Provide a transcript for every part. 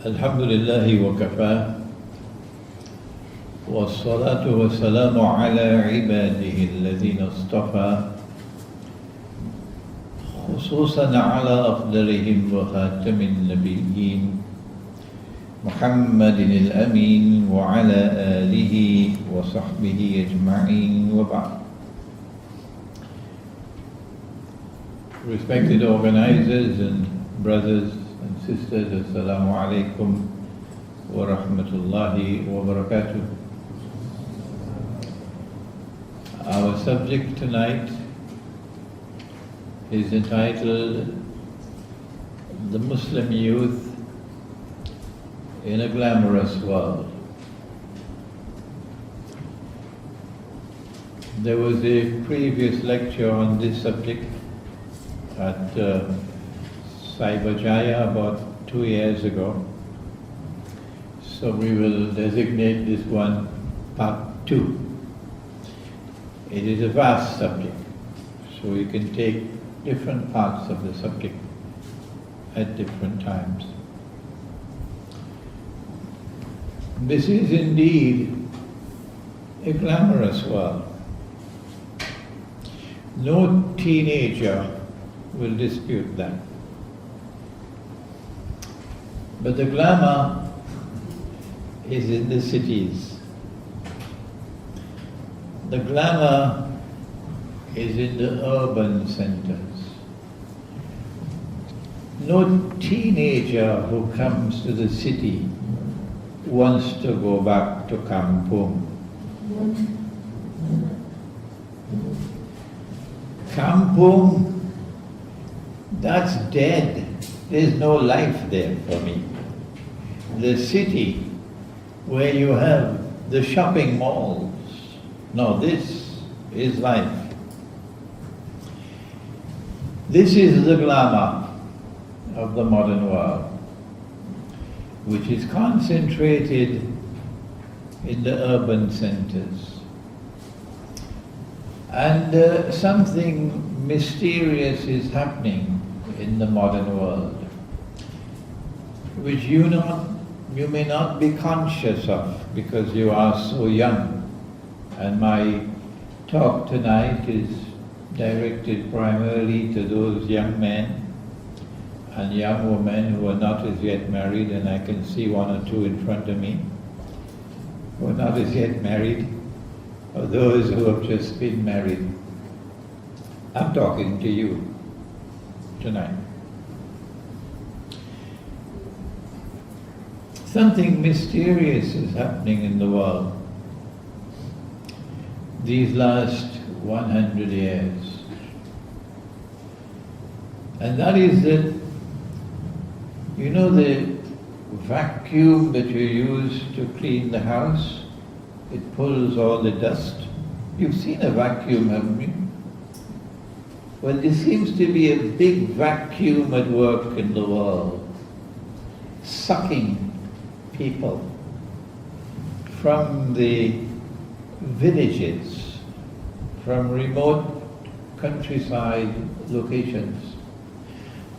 الحمد لله وكفى والصلاة والسلام على عباده الذين اصطفى خصوصا على أفضلهم وخاتم النبيين محمد الأمين وعلى آله وصحبه أجمعين وبعد. Respected organizers and brothers and sisters, Assalamu alaikum wa rahmatullahi wa barakatuh. Our subject tonight is entitled The Muslim Youth in a Glamorous World. There was a previous lecture on this subject at Cyberjaya about 2 years ago. So we will designate this one part 2. It is a vast subject, so we can take different parts of the subject at different times. This is indeed a glamorous world. No teenager will dispute that. But the glamour is in the cities. The glamour is in the urban centers. No teenager who comes to the city wants to go back to kampung. Kampung, that's dead. There's no life there for me. The city where you have the shopping malls, no, this is life. This is the glamour of the modern world, which is concentrated in the urban centers. And something mysterious is happening in the modern world, which you may not be conscious of because you are so young. And my talk tonight is directed primarily to those young men and young women who are not as yet married, and I can see one or two in front of me who are not as yet married, or those who have just been married. I'm talking to you tonight. Something mysterious is happening in the world these last 100 years. And that is that, you know, the vacuum that you use to clean the house, it pulls all the dust. You've seen a vacuum, haven't you? Well, there seems to be a big vacuum at work in the world, sucking people from the villages, from remote countryside locations,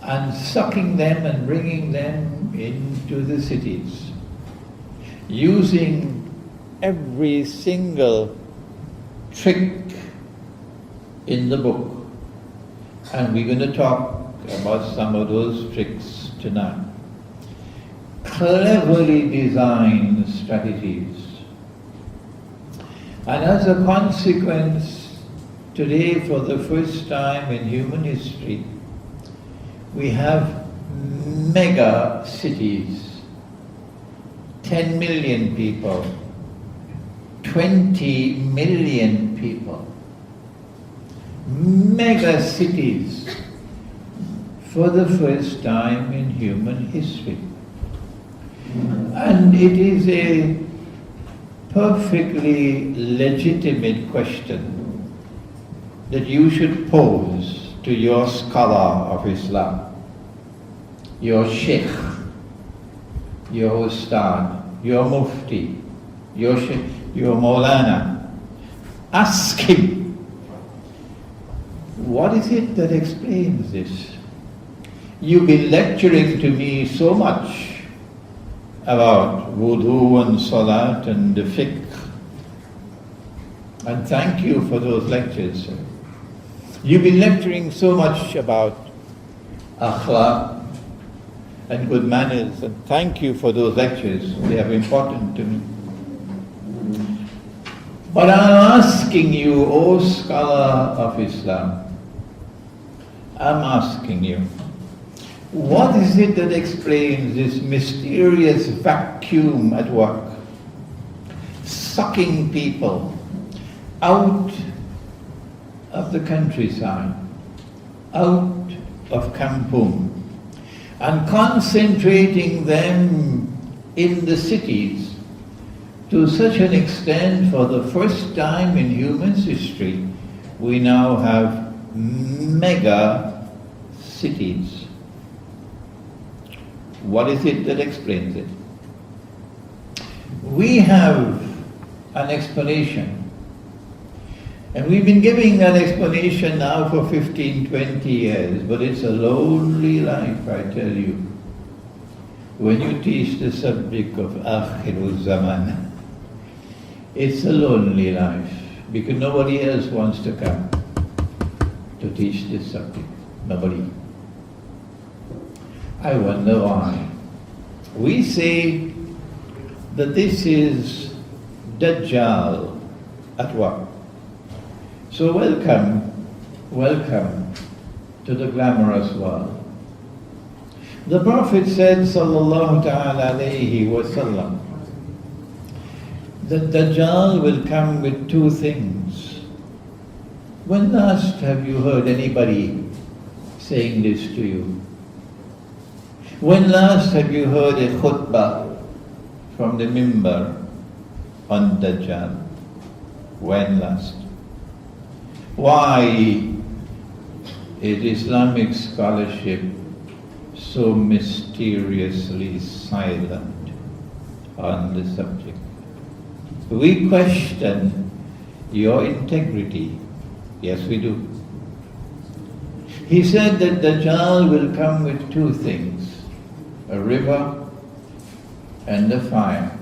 and sucking them and bringing them into the cities, using every single trick in the book. And we're going to talk about some of those tricks tonight. Cleverly designed strategies. And as a consequence, today for the first time in human history, we have mega cities, 10 million people, 20 million people. Mega cities for the first time in human history. And it is a perfectly legitimate question that you should pose to your scholar of Islam, your Sheikh, your Ustad, your Mufti, your Maulana. Ask him, what is it that explains this? You've been lecturing to me so much about wudu and salat and the fiqh. And thank you for those lectures. You've been lecturing so much about akhlaq and good manners, and thank you for those lectures. They are important to me. But I'm asking you, O scholar of Islam, I'm asking you, what is it that explains this mysterious vacuum at work, sucking people out of the countryside, out of Kampung, and concentrating them in the cities to such an extent, for the first time in human history, we now have mega cities. What is it that explains it? We have an explanation. And we've been giving that explanation now for 15, 20 years, but it's a lonely life, I tell you. When you teach the subject of Akhirul Zaman, it's a lonely life, because nobody else wants to come to teach this subject. Nobody. I wonder why. We say that this is Dajjal at work. So welcome to the glamorous world. The Prophet said, sallallahu ta'ala alayhi wa sallam, that Dajjal will come with two things. When last have you heard anybody saying this to you? When last have you heard a khutbah from the mimbar on Dajjal? When last? Why is Islamic scholarship so mysteriously silent on the subject? We question your integrity. Yes, we do. He said that Dajjal will come with two things, a river and a fire.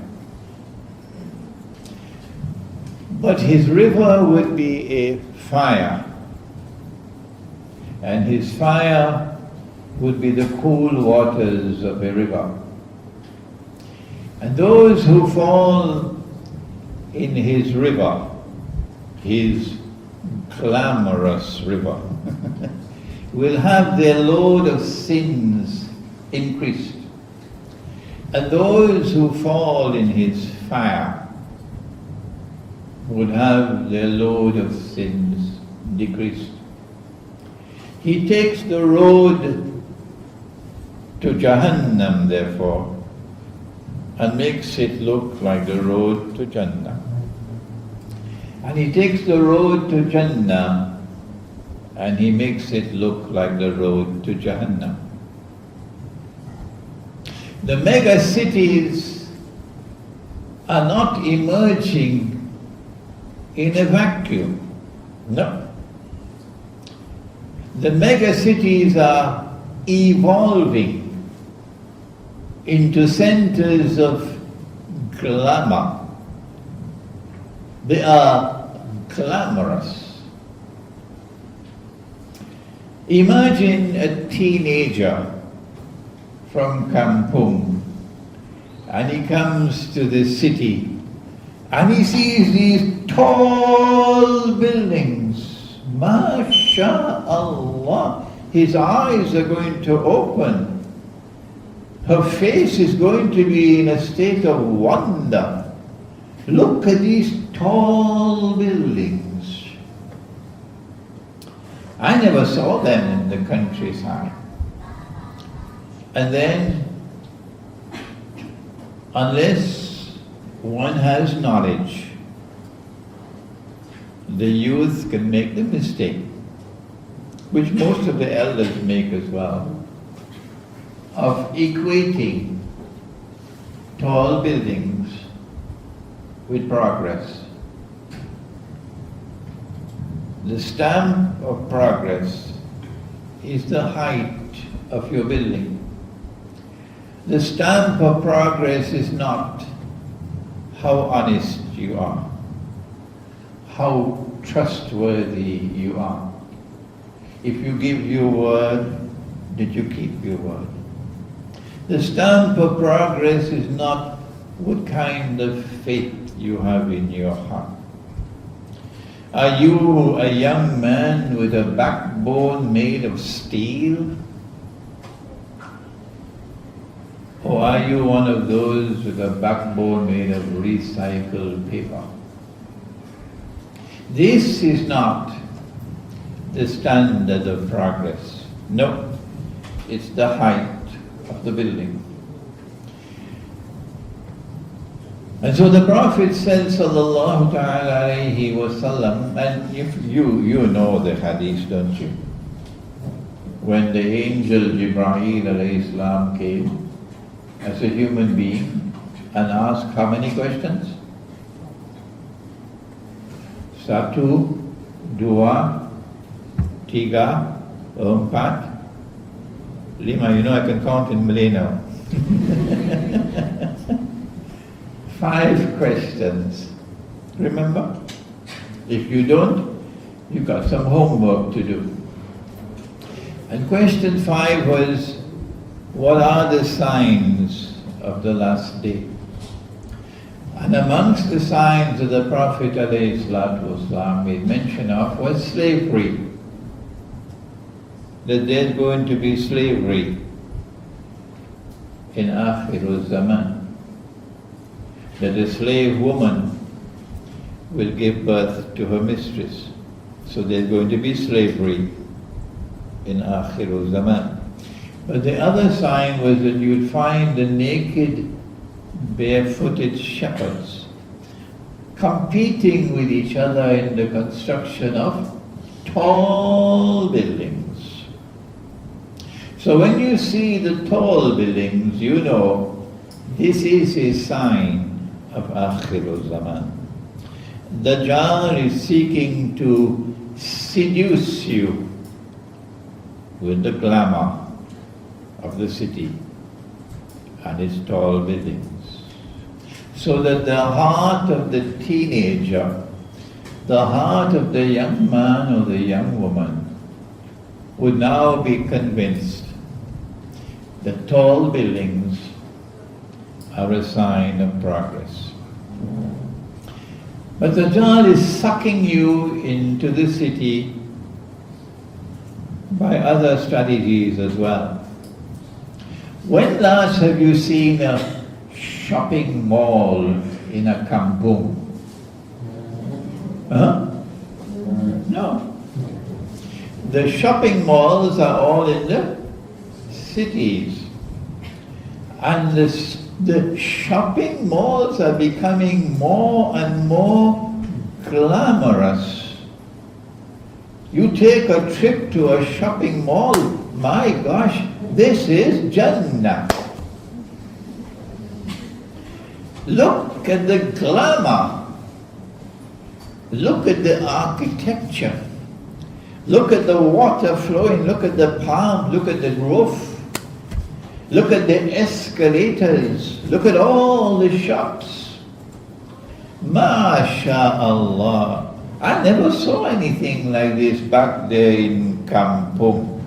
But his river would be a fire, and his fire would be the cool waters of a river. And those who fall in his river, his clamorous river, will have their load of sins increased. And those who fall in his fire would have their load of sins decreased. He takes the road to Jahannam, therefore, and makes it look like the road to Jannah. And he takes the road to Jannah and he makes it look like the road to Jahannam. The mega cities are not emerging in a vacuum. No. The mega cities are evolving into centers of glamour. They are glamorous. Imagine a teenager from Kampung, and he comes to the city and he sees these tall buildings. MashaAllah, his eyes are going to open. Her face is going to be in a state of wonder. Look at these tall buildings. I never saw them in the countryside. And then, unless one has knowledge, the youth can make the mistake, which most of the elders make as well, of equating tall buildings with progress. The stamp of progress is the height of your building. The stamp of progress is not how honest you are, how trustworthy you are. If you give your word, did you keep your word? The stamp of progress is not what kind of faith you have in your heart. Are you a young man with a backbone made of steel? Or are you one of those with a backbone made of recycled paper? This is not the standard of progress. No, it's the height of the building. And so the Prophet said, sallallahu ta'ala alayhi wa sallam, and if you know the hadith, don't you? When the angel Jibreel alayhi salam came as a human being and asked how many questions? Satu, dua, tiga, empat, lima. You know I can count in Malay now. 5 questions. Remember? If you don't, you've got some homework to do. And question 5 was, what are the signs of the last day? And amongst the signs of the Prophet ﷺ made mention of was slavery. That there's going to be slavery in Akhirul Zaman. That a slave woman will give birth to her mistress. So there's going to be slavery in Akhirul Zaman. But the other sign was that you'd find the naked, barefooted shepherds competing with each other in the construction of tall buildings. So when you see the tall buildings, you know this is a sign of Akhirul Zaman. Dajjal is seeking to seduce you with the glamour of the city and its tall buildings, so that the heart of the teenager, the heart of the young man or the young woman would now be convinced that tall buildings are a sign of progress. But the Dajjal is sucking you into the city by other strategies as well. When last have you seen a shopping mall in a kampung? Huh? No. The shopping malls are all in the cities. And the shopping malls are becoming more and more glamorous. You take a trip to a shopping mall, my gosh, this is Jannah. Look at the glamour. Look at the architecture. Look at the water flowing. Look at the palm. Look at the roof. Look at the escalators. Look at all the shops. MashaAllah. I never saw anything like this back there in Kampung.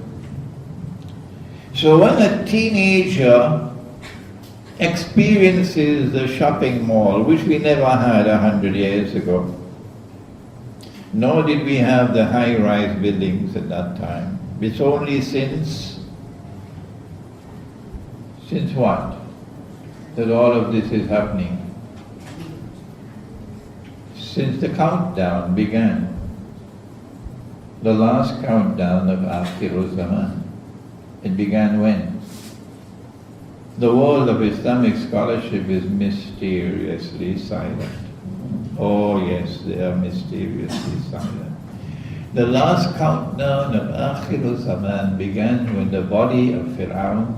So when a teenager experiences the shopping mall, which we never had 100 years ago, nor did we have the high-rise buildings at that time. It's only since what? That all of this is happening. Since the countdown began. The last countdown of Akhirul Zaman. It began when? The world of Islamic scholarship is mysteriously silent. Oh yes, they are mysteriously silent. The last countdown of Akhirul Zaman began when the body of Fir'aun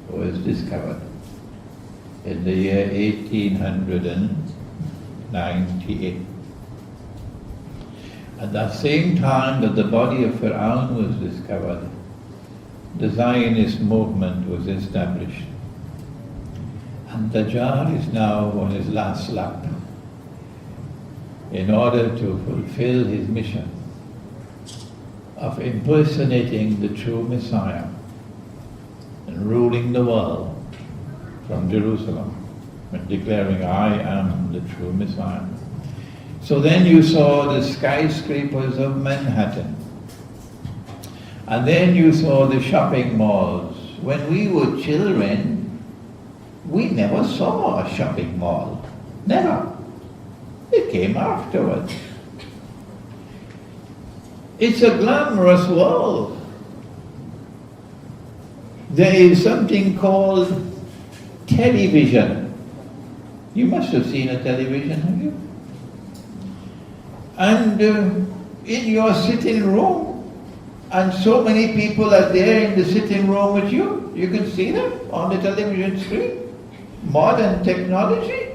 was discovered in the year 1898. At the same time that the body of Fir'aun was discovered, the Zionist movement was established. And Dajjal is now on his last lap in order to fulfill his mission of impersonating the true Messiah and ruling the world from Jerusalem and declaring, I am the true Messiah. So then you saw the skyscrapers of Manhattan, and then you saw the shopping malls. When we were children, we never saw a shopping mall. Never. It came afterwards. It's a glamorous world. There is something called television. You must have seen a television, have you? And in your sitting room, and so many people are there in the sitting room with you, you can see them on the television screen. Modern technology.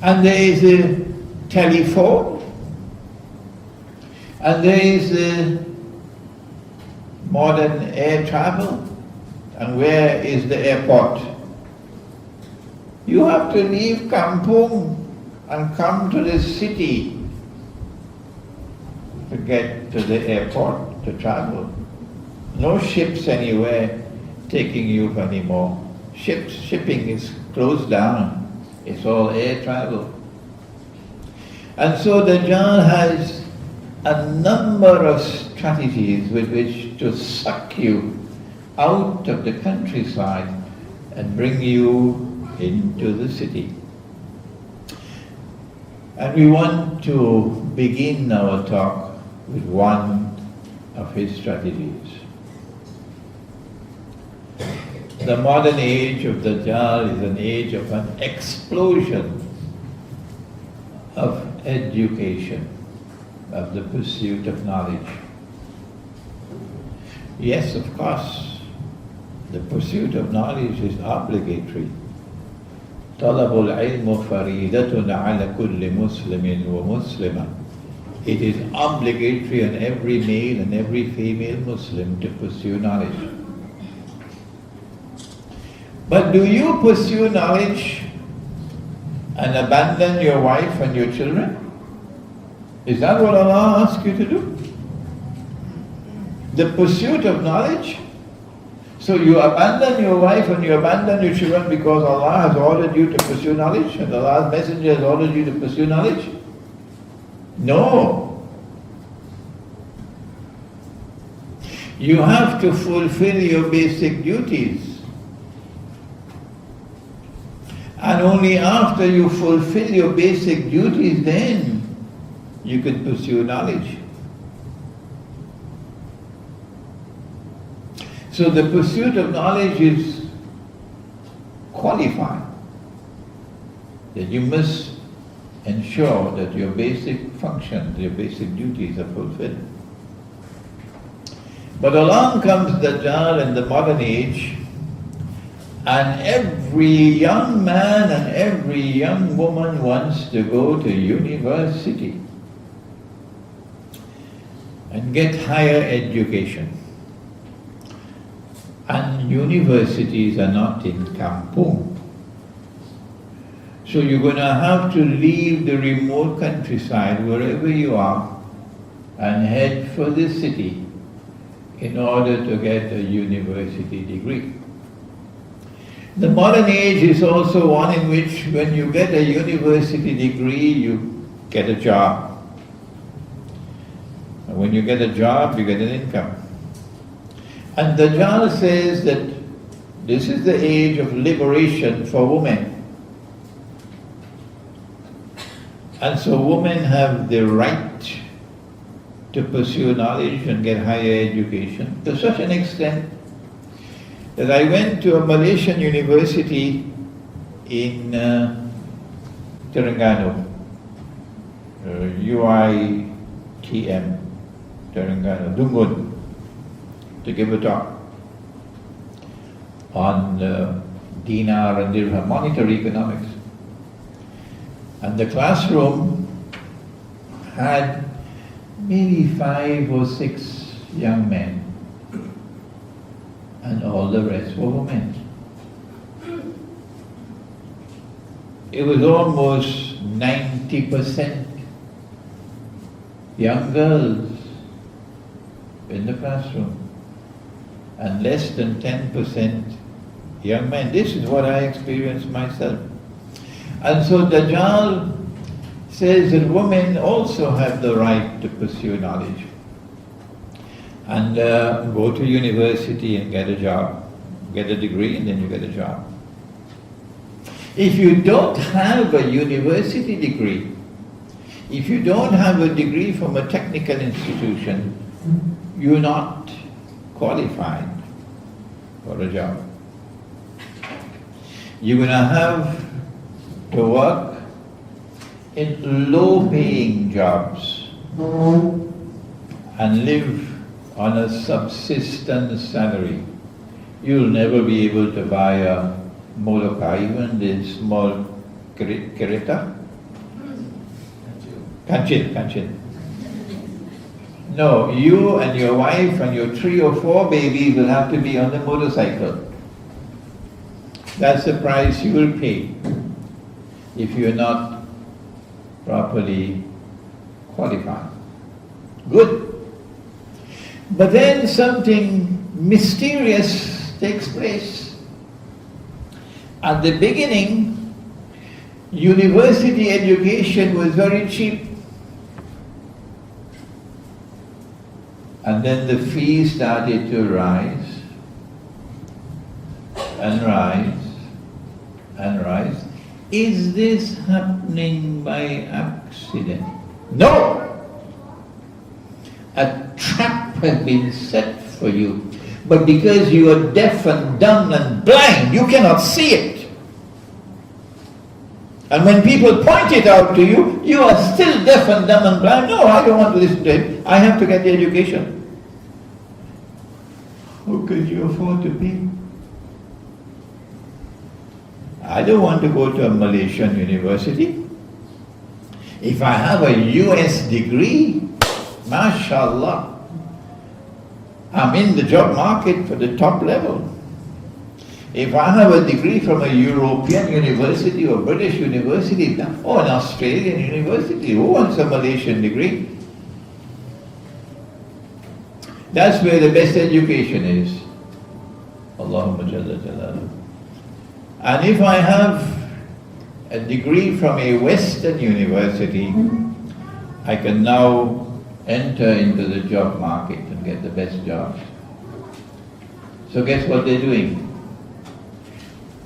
And there is a telephone, and there is a modern air travel. And where is the airport? You have to leave Kampung and come to the city to get to the airport to travel. No ships anywhere taking you anymore. Shipping is closed down. It's all air travel. And so Dajjal has a number of strategies with which to suck you out of the countryside and bring you into the city. And we want to begin our talk with one of his strategies. The modern age of Dajjal is an age of an explosion of education, of the pursuit of knowledge. Yes, of course, the pursuit of knowledge is obligatory. طلب العلم فريضة على كل مسلم ومسلمة. It is obligatory on every male and every female Muslim to pursue knowledge. But do you pursue knowledge and abandon your wife and your children? Is that what Allah asks you to do? The pursuit of knowledge? So you abandon your wife and you abandon your children because Allah has ordered you to pursue knowledge and Allah's messenger has ordered you to pursue knowledge? No. You have to fulfill your basic duties. And only after you fulfill your basic duties, then you can pursue knowledge. So the pursuit of knowledge is qualified. That you must ensure that your basic functions, your basic duties are fulfilled. But along comes Dajjal in the modern age, and every young man and every young woman wants to go to university and get higher education. And universities are not in Kampung. So you're going to have to leave the remote countryside, wherever you are, and head for the city in order to get a university degree. The modern age is also one in which when you get a university degree, you get a job. And when you get a job, you get an income. And Dajjal says that this is the age of liberation for women. And so women have the right to pursue knowledge and get higher education to such an extent that I went to a Malaysian university in Terengganu, UITM, Terengganu, Dungun, to give a talk on dinar and dirham, monetary economics. And the classroom had maybe 5 or 6 young men, and all the rest were women. it was almost 90% young girls in the classroom and less than 10% young men. This is what I experienced myself. And so Dajjal says that women also have the right to pursue knowledge and go to university and get a job, get a degree and then you get a job. If you don't have a university degree, if you don't have a degree from a technical institution, you're not qualified for a job. You're going to have to work in low-paying jobs and live on a subsistence salary. You'll never be able to buy a molokai, even the small kereta. Kancil. No, you and your wife and your 3 or 4 babies will have to be on the motorcycle. That's the price you will pay if you're not properly qualified. Good. But then something mysterious takes place. At the beginning, university education was very cheap. And then the fees started to rise and rise and rise. Is this happening by accident? No! A trap has been set for you. But because you are deaf and dumb and blind, you cannot see it. And when people point it out to you, you are still deaf and dumb and blind. No, I don't want to listen to it. I have to get the education. How could you afford to pay? I don't want to go to a Malaysian university. If I have a US degree, mashallah, I'm in the job market for the top level. If I have a degree from a European university or British university or an Australian university, who wants a Malaysian degree? That's where the best education is. Allahumma jalla jalaluhu. And if I have a degree from a Western university, I can now enter into the job market and get the best jobs. So guess what they're doing?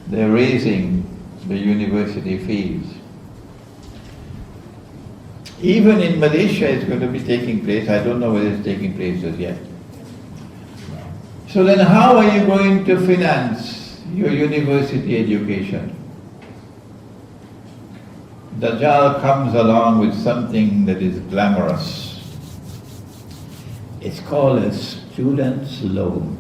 They're raising the university fees. Even in Malaysia it's going to be taking place. I don't know whether it's taking place as yet. So then how are you going to finance your university education? Dajjal comes along with something that is glamorous. It's called a student's loan.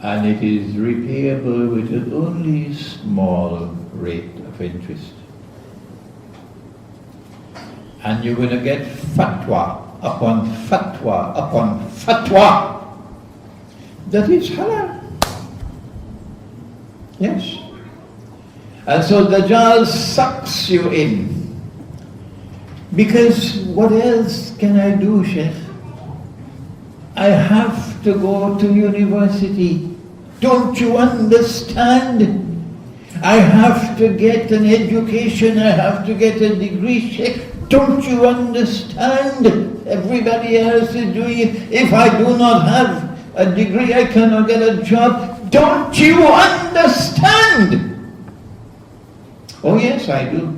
And it is repayable with an only small rate of interest. And you're going to get fatwa upon fatwa upon fatwa that is halal. Yes. And so Dajjal sucks you in. Because what else can I do, Sheikh? I have to go to university. Don't you understand? I have to get an education, I have to get a degree, Sheikh. Don't you understand? Everybody else is doing it. If I do not have a degree, I cannot get a job. Don't you understand? Oh yes, I do.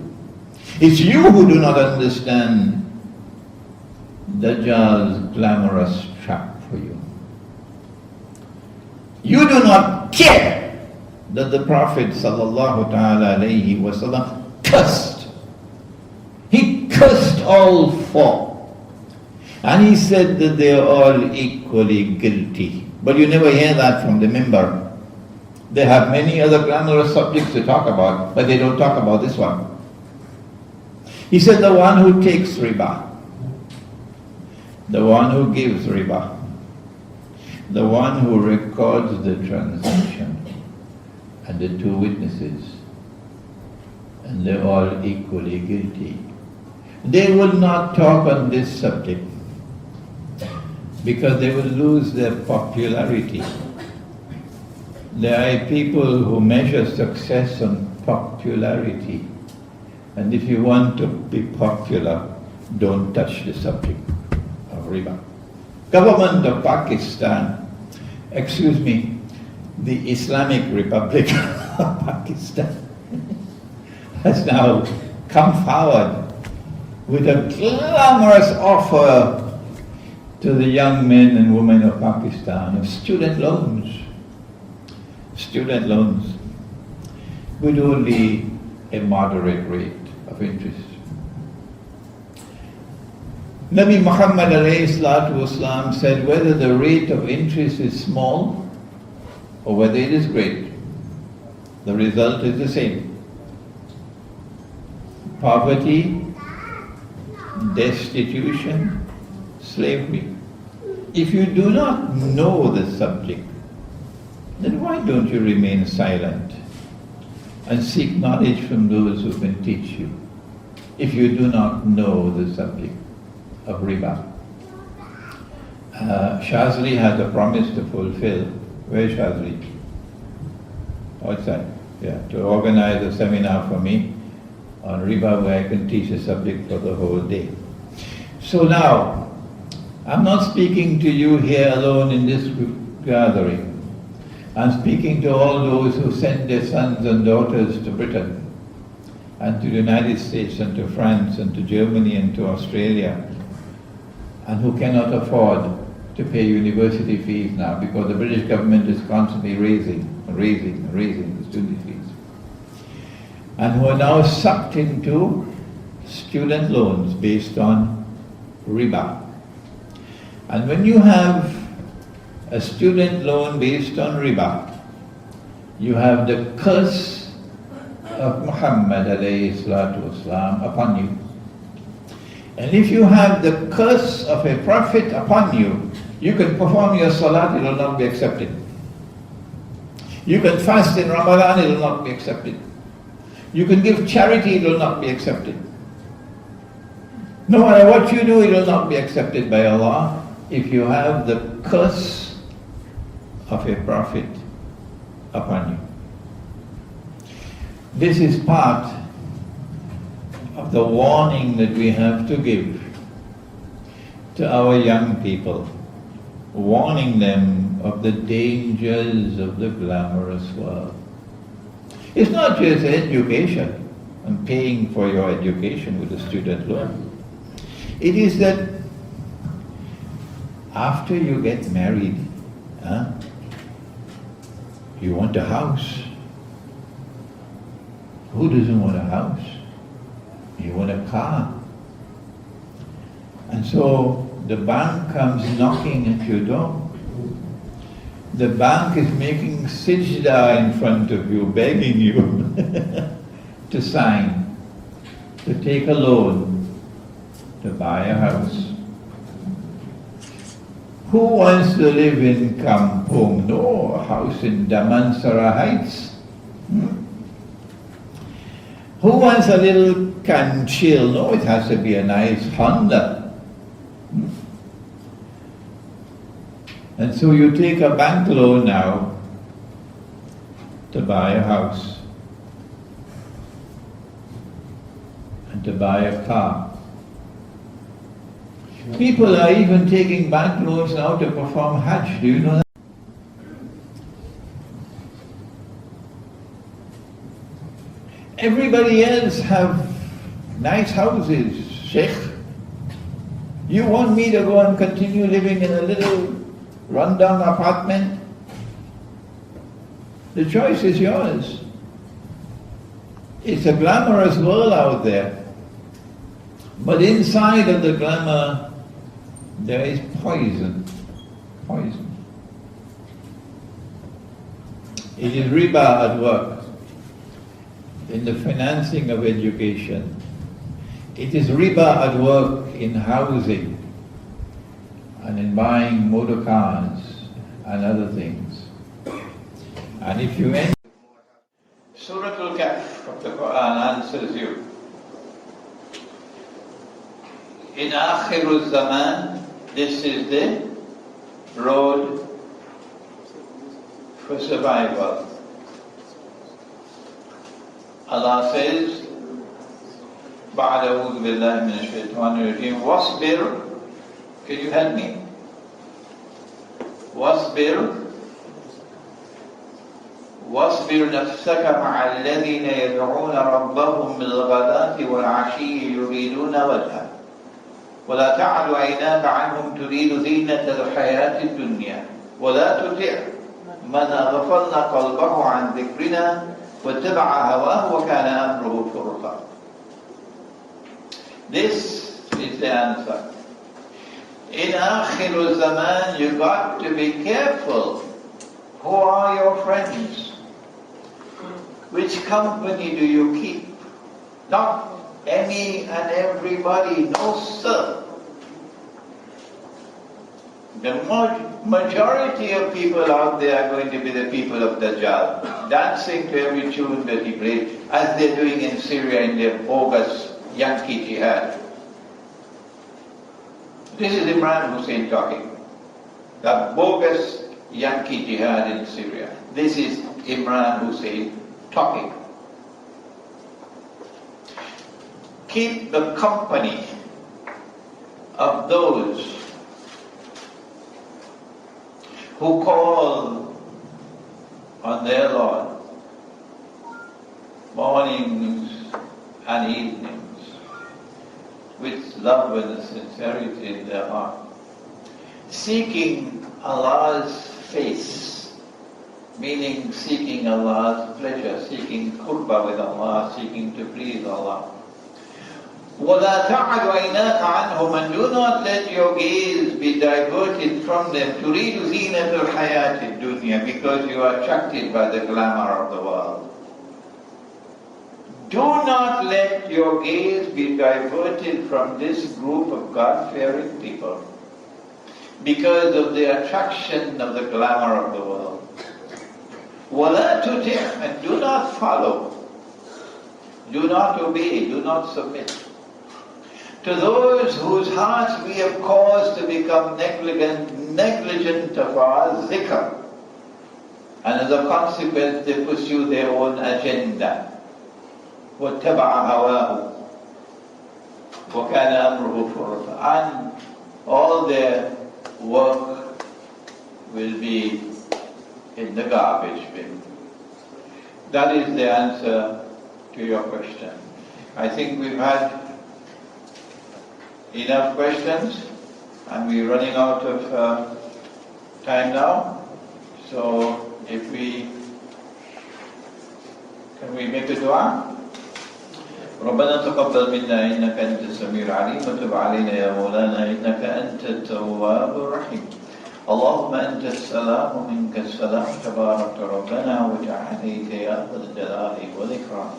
It's you who do not understand Dajjal's glamorous trap for you. You do not care that the Prophet sallallahu ta'ala alayhi wa sallam cursed. He cursed all 4. And he said that they are all equally guilty. But you never hear that from the minbar. They have many other glamorous subjects to talk about, but they don't talk about this one. He said the one who takes riba, the one who gives riba, the one who records the transaction, and the two witnesses, and they're all equally guilty. They will not talk on this subject because they will lose their popularity. There are people who measure success on popularity, and if you want to be popular, don't touch the subject of riba. Government of Pakistan, excuse me, the Islamic Republic of Pakistan has now come forward with a glamorous offer to the young men and women of Pakistan of student loans. Student loans with only a moderate rate of interest. Nabi Muhammad ﷺ said whether the rate of interest is small or whether it is great, the result is the same. Poverty, destitution, slavery. If you do not know the subject, then why don't you remain silent and seek knowledge from those who can teach you? If you do not know the subject of riba. Shazli has a promise to fulfill. Where is Shazli? Outside. Yeah, to organize a seminar for me on riba where I can teach the subject for the whole day. So now, I'm not speaking to you here alone in this gathering. I'm speaking to all those who send their sons and daughters to Britain and to the United States and to France and to Germany and to Australia, and who cannot afford to pay university fees now because the British government is constantly raising the student fees, and who are now sucked into student loans based on riba. And when you have a student loan based on riba, you have the curse of Muhammad ﷺ upon you. And if you have the curse of a prophet upon you, you can perform your salat, it will not be accepted. You can fast in Ramadan, it will not be accepted. You can give charity, it will not be accepted. No matter what you do, it will not be accepted by Allah if you have the curse of a prophet upon you. This is part of the warning that we have to give to our young people, warning them of the dangers of the glamorous world. It's not just education and paying for your education with a student loan. It is that after you get married, you want a house. Who doesn't want a house? You want a car. And so the bank comes knocking at your door. The bank is making sajda in front of you, begging you to sign, to take a loan, to buy a house. Who wants to live in Kampung? No, a house in Damansara Heights. Who wants a little Kanchil? No, it has to be a nice Honda. And so you take a bank loan now to buy a house and to buy a car. People are even taking bank loans now to perform Hajj. Do you know that? Everybody else have nice houses, Sheikh. You want me to go and continue living in a little run-down apartment? The choice is yours. It's a glamorous world out there. But inside of the glamour, there is poison. Poison. It is riba at work in the financing of education. It is riba at work in housing and in buying motor cars other things. And if you end Surah Al-Kahf of the Quran answers you. In Akhirul Zaman, this is the road for survival. Allah says, بعد أعوذ بالله من الشيطان الرجيم واصبر. Can you help me? واصبر نفسك مع الذين يدعون ربهم بالغداة والعشي يريدون وجهه ولا تعد عيناك عنهم تريد زينة الحياة الدنيا ولا تطع من أغفلنا قلبه عن ذكرنا واتبع هواه وكان أمره فرطا. This is the answer. In Akhirul Zaman, you got to be careful. Who are your friends? Which company do you keep? Not any and everybody, no sir. The majority of people out there are going to be the people of Dajjal, dancing to every tune that he plays, as they're doing in Syria in their bogus Yankee jihad. This is Imran Hussein talking. The bogus Yankee jihad in Syria. This is Imran Hussein talking. Keep the company of those who call on their Lord mornings and evenings with love and sincerity in their heart, seeking Allah's face, meaning seeking Allah's pleasure, seeking qurba with Allah, seeking to please Allah. وَلَا تَعَدْ عَيْنَاكَ عَنْهُمْ, and do not let your gaze be diverted from them. تُرِيدُ زِينَةَ الْحَيَاةِ الدُّنْيَا, because you are attracted by the glamour of the world. Do not let your gaze be diverted from this group of God-fearing people because of the attraction of the glamour of the world. وَلَا تُطِعْ, and do not follow, do not obey, do not submit to those whose hearts we have caused to become negligent of our zikr, and as a consequence they pursue their own agenda. وَاتَّبَعَ هَوَاهُ وَكَانَ أَمْرُهُ فُرُطًا, and all their work will be in the garbage bin. That is the answer to your question. I think we've had enough questions and we're running out of time now. So if can we make a dua? ربنا تقبل منا إنك أنت السميع العليم وتب علينا يا مولانا إنك أنت التواب الرحيم. اللهم أنت السلام ومنك السلام تبارك ربنا وتعاليت يا ذا الجلال والإكرام.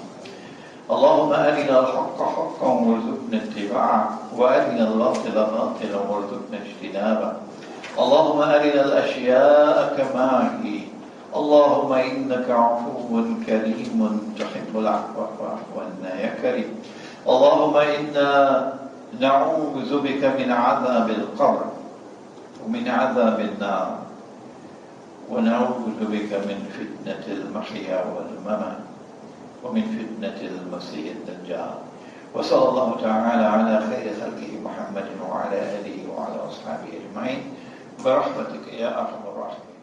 اللهم أرنا الحق حقا وارزقنا اتباعه وأرنا الباطل باطلا وارزقنا اجتنابه. اللهم أرنا الأشياء كما هي. اللهم إنك عفو كريم تحب العفو فاعف عنا يا كريم. اللهم إنا نعوذ بك من عذاب القبر ومن عذاب النار ونعوذ بك من فتنة المحيا والممات ومن فتنة المسيح الدجال. وصلى الله تعالى على خير خلقه محمد وعلى آله وعلى أصحابه أجمعين برحمتك يا أرحم الراحمين.